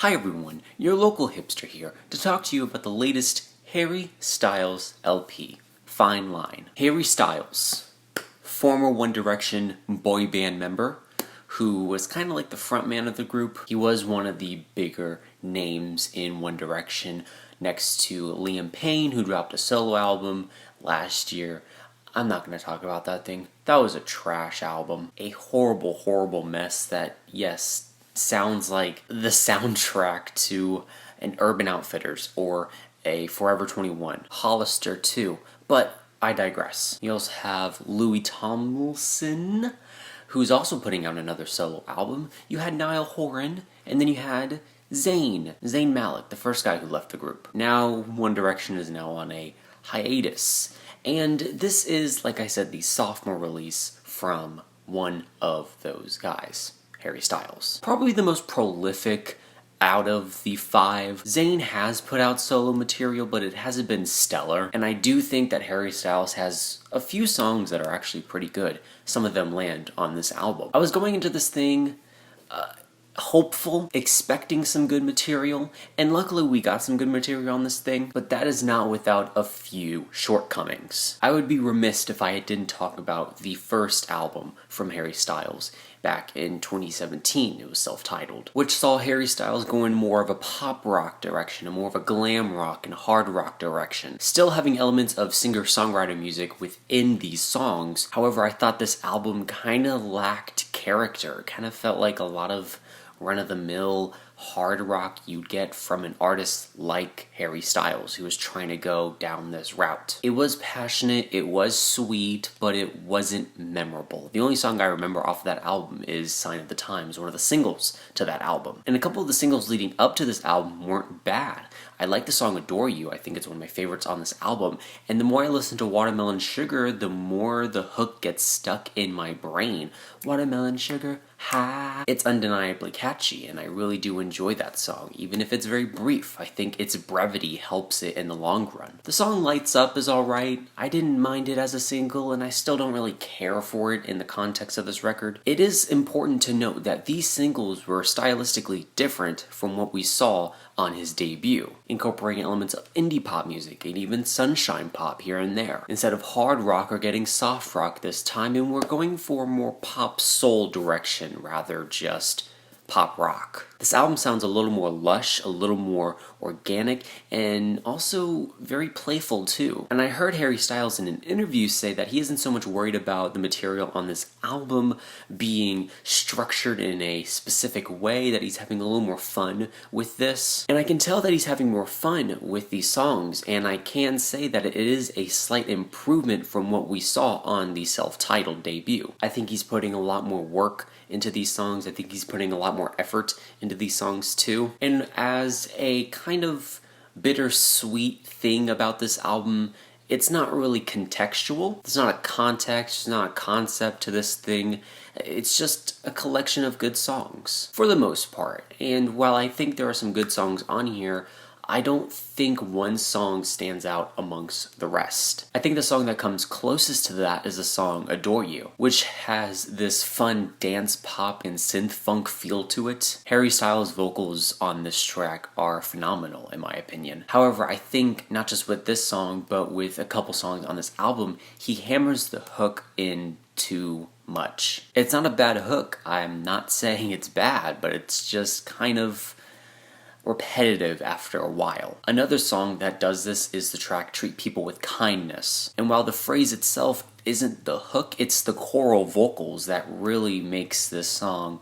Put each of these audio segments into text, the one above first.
Hi everyone, your local hipster here to talk to you about the latest Harry Styles LP, Fine Line. Harry Styles, former One Direction boy band member, who was kind of like the frontman of the group. He was one of the bigger names in One Direction, next to Liam Payne, who dropped a solo album last year. I'm not going to talk about that thing. That was a trash album. A horrible, horrible mess that, yes, sounds like the soundtrack to an Urban Outfitters or a Forever 21. Hollister too. But I digress. You also have Tomlinson, who's also putting out another solo album. You had Niall Horan, and then you had Zayn Malik, the first guy who left the group. Now One Direction is now on a hiatus. And this is, like I said, the sophomore release from one of those guys, Harry Styles. Probably the most prolific out of the five. Zayn has put out solo material, but it hasn't been stellar. And I do think that Harry Styles has a few songs that are actually pretty good. Some of them land on this album. I was going into this thing hopeful, expecting some good material, and luckily we got some good material on this thing, but that is not without a few shortcomings. I would be remiss if I didn't talk about the first album from Harry Styles back in 2017. It was Selftitled, which saw Harry Styles go in more of a pop rock direction and more of a glam rock and hard rock direction, still having elements of singer-songwriter music within these songs. However, I thought this album kind of lacked character. Kind of felt like a lot of run-of-the-mill hard rock you'd get from an artist like Harry Styles, who was trying to go down this route. It was passionate, it was sweet, but it wasn't memorable. The only song I remember off of that album is Sign of the Times, one of the singles to that album. And a couple of the singles leading up to this album weren't bad. I like the song Adore You. I think it's one of my favorites on this album. And the more I listen to Watermelon Sugar, the more the hook gets stuck in my brain. Watermelon Sugar, ha. It's undeniably catchy, and I really do enjoy that song, even if it's very brief. I think its brevity helps it in the long run. The song Lights Up is alright. I didn't mind it as a single, and I still don't really care for it in the context of this record. It is important to note that these singles were stylistically different from what we saw on his debut, incorporating elements of indie pop music and even sunshine pop here and there. Instead of hard rock, we're getting soft rock this time, and we're going for a more pop soul direction rather just pop rock. This album sounds a little more lush, a little more organic, and also very playful too. And I heard Harry Styles in an interview say that he isn't so much worried about the material on this album being structured in a specific way, that he's having a little more fun with this. And I can tell that he's having more fun with these songs, and I can say that it is a slight improvement from what we saw on the Self-Titled debut. I think he's putting a lot more work into these songs. I think he's putting a lot more effort into these songs too. And as a kind of bittersweet thing about this album, it's not really contextual. There's not a context, there's not a concept to this thing. It's just a collection of good songs, for the most part. And while I think there are some good songs on here, I don't think one song stands out amongst the rest. I think the song that comes closest to that is the song Adore You, which has this fun dance pop and synth funk feel to it. Harry Styles' vocals on this track are phenomenal in my opinion. However, I think not just with this song, but with a couple songs on this album, he hammers the hook in too much. It's not a bad hook. I'm not saying it's bad, but it's just kind of repetitive after a while. Another song that does this is the track Treat People with Kindness. And while the phrase itself isn't the hook, it's the choral vocals that really makes this song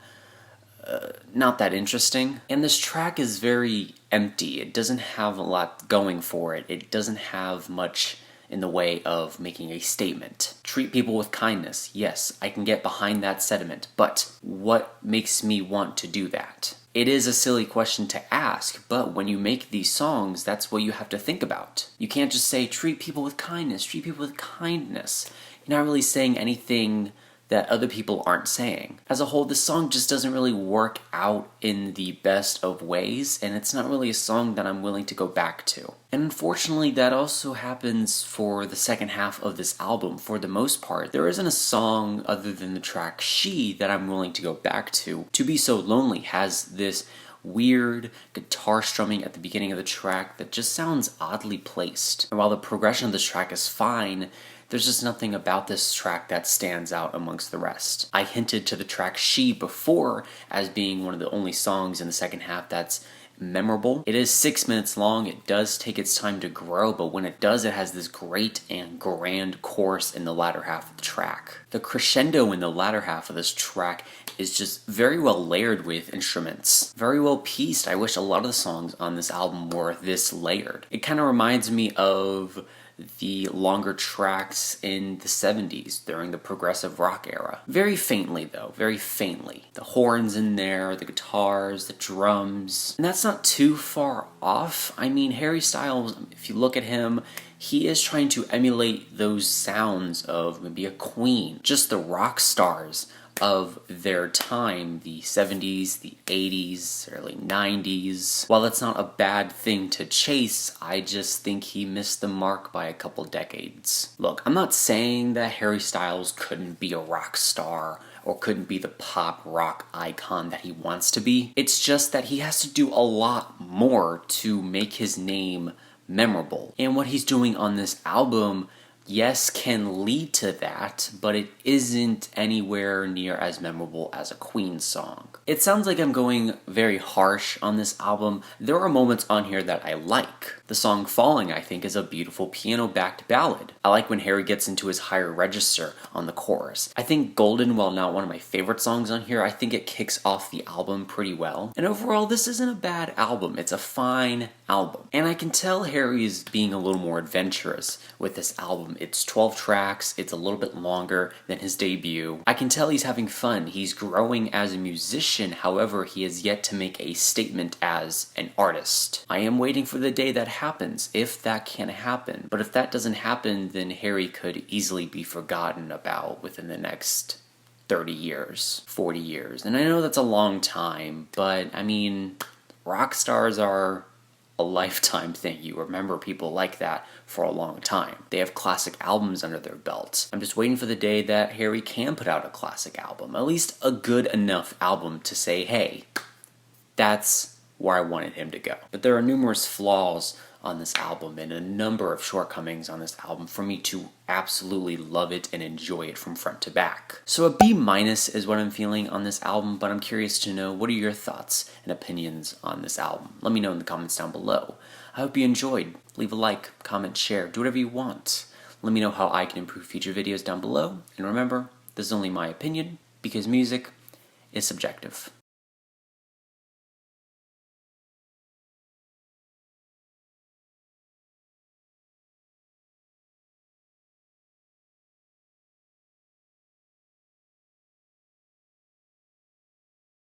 not that interesting. And this track is very empty. It doesn't have a lot going for it. It doesn't have much in the way of making a statement. Treat people with kindness. Yes, I can get behind that sentiment, but what makes me want to do that? It is a silly question to ask, but when you make these songs, that's what you have to think about. You can't just say, treat people with kindness, treat people with kindness. You're not really saying anything that other people aren't saying. As a whole, this song just doesn't really work out in the best of ways, and it's not really a song that I'm willing to go back to. And unfortunately, that also happens for the second half of this album. For the most part, there isn't a song other than the track She that I'm willing to go back to. To Be So Lonely has this weird guitar strumming at the beginning of the track that just sounds oddly placed. And while the progression of this track is fine, there's just nothing about this track that stands out amongst the rest. I hinted to the track She before as being one of the only songs in the second half that's memorable. It is 6 minutes long. It does take its time to grow, but when it does, it has this great and grand chorus in the latter half of the track. The crescendo in the latter half of this track is just very well layered with instruments. Very well pieced. I wish a lot of the songs on this album were this layered. It kind of reminds me of the longer tracks in the 70s during the progressive rock era. Very faintly though, very faintly. The horns in there, the guitars, the drums, and that's not too far off. I mean, Harry Styles, if you look at him, he is trying to emulate those sounds of maybe a Queen, just the rock stars of their time, the 70s, the 80s, early 90s. While that's not a bad thing to chase, I just think he missed the mark by a couple decades. Look, I'm not saying that Harry Styles couldn't be a rock star or couldn't be the pop rock icon that he wants to be. It's just that he has to do a lot more to make his name memorable. And what he's doing on this album, yes, can lead to that, but it isn't anywhere near as memorable as a Queen song. It sounds like I'm going very harsh on this album. There are moments on here that I like. The song Falling, I think, is a beautiful piano-backed ballad. I like when Harry gets into his higher register on the chorus. I think Golden, while not one of my favorite songs on here, I think it kicks off the album pretty well. And overall, this isn't a bad album. It's a fine album. And I can tell Harry is being a little more adventurous with this album. It's 12 tracks, it's a little bit longer than his debut. I can tell he's having fun, he's growing as a musician, however, he has yet to make a statement as an artist. I am waiting for the day that happens, if that can happen. But if that doesn't happen, then Harry could easily be forgotten about within the next 30 years, 40 years. And I know that's a long time, but I mean, rock stars are a lifetime thing. You remember people like that for a long time. They have classic albums under their belts. I'm just waiting for the day that Harry can put out a classic album, at least a good enough album to say, hey, that's where I wanted him to go. But there are numerous flaws on this album and a number of shortcomings on this album for me to absolutely love it and enjoy it from front to back. So a B- is what I'm feeling on this album, but I'm curious to know, what are your thoughts and opinions on this album? Let me know in the comments down below. I hope you enjoyed. Leave a like, comment, share, do whatever you want. Let me know how I can improve future videos down below. And remember, this is only my opinion, because music is subjective.